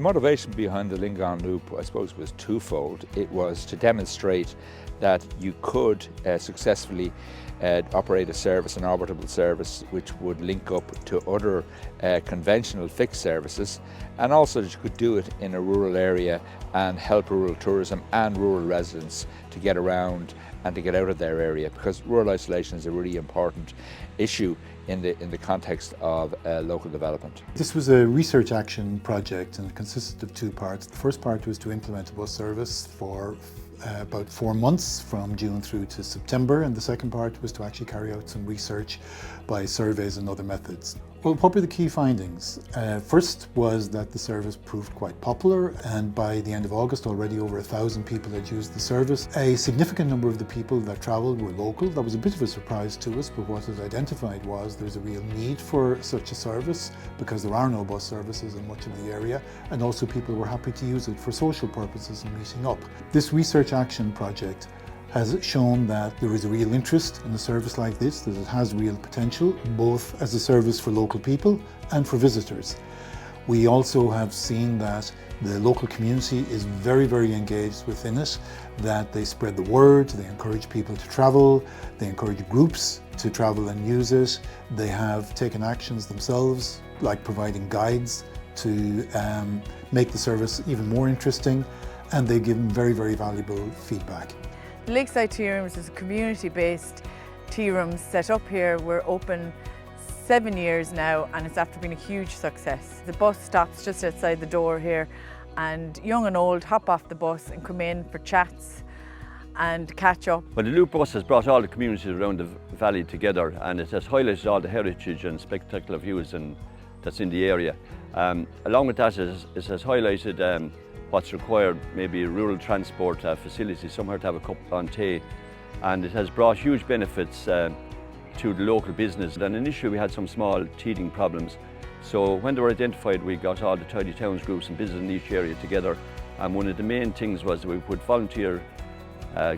motivation behind the Lingaun Loop, I suppose, was twofold. It was to demonstrate that you could successfully operate a service, an orbitable service, which would link up to other conventional fixed services, and also that you could do it in a rural area and help rural tourism and rural residents to get around and to get out of their area, because rural isolation is a really important issue in the context of local development. This was a research action project, and it consisted of two parts. The first part was to implement a bus service for about 4 months from June through to September, and the second part was to actually carry out some research by surveys and other methods. Well, what were the key findings? First was that the service proved quite popular, and by the end of August already over 1,000 people had used the service. A significant number of the people that travelled were local. That was a bit of a surprise to us, but what it identified was there's a real need for such a service because there are no bus services in much of the area, and also people were happy to use it for social purposes and meeting up. This research action project has shown that there is a real interest in a service like this, that it has real potential, both as a service for local people and for visitors. We also have seen that the local community is very, very engaged within it, that they spread the word, they encourage people to travel, they encourage groups to travel and use it. They have taken actions themselves, like providing guides to make the service even more interesting, and they give them very, very valuable feedback. Lakeside Tea Rooms is a community-based tea room set up here. We're open 7 years now, and it's after being a huge success. The bus stops just outside the door here, and young and old hop off the bus and come in for chats and catch up. Well, the Loop bus has brought all the communities around the valley together, and it has highlighted all the heritage and spectacular views that's in the area. Along with that, it has highlighted what's required, maybe rural transport facilities, somewhere to have a cup on tea, and it has brought huge benefits to the local business. And initially we had some small teething problems, so when they were identified we got all the tidy towns groups and business in each area together, and one of the main things was that we put volunteer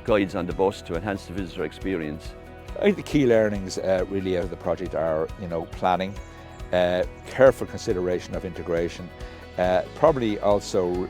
guides on the bus to enhance the visitor experience. I think the key learnings really out of the project are, planning, careful consideration of integration, probably also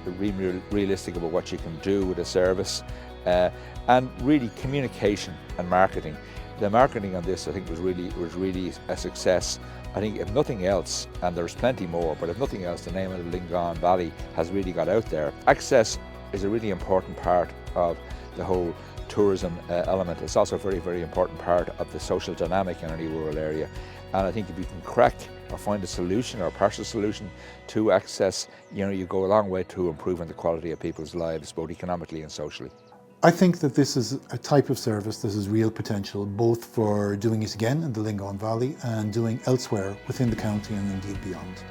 realistic about what you can do with a service, and really communication and marketing. The marketing on this, I think, was really a success. I think if nothing else, and there's plenty more, but if nothing else, the name of the Lingaun Valley has really got out there. Access is a really important part of the whole tourism element. It's also a very, very important part of the social dynamic in any rural area. And I think if you can crack or find a solution or a partial solution to access, you go a long way to improving the quality of people's lives, both economically and socially. I think that this is a type of service that has real potential, both for doing it again in the Lingaun Valley and doing elsewhere within the county and indeed beyond.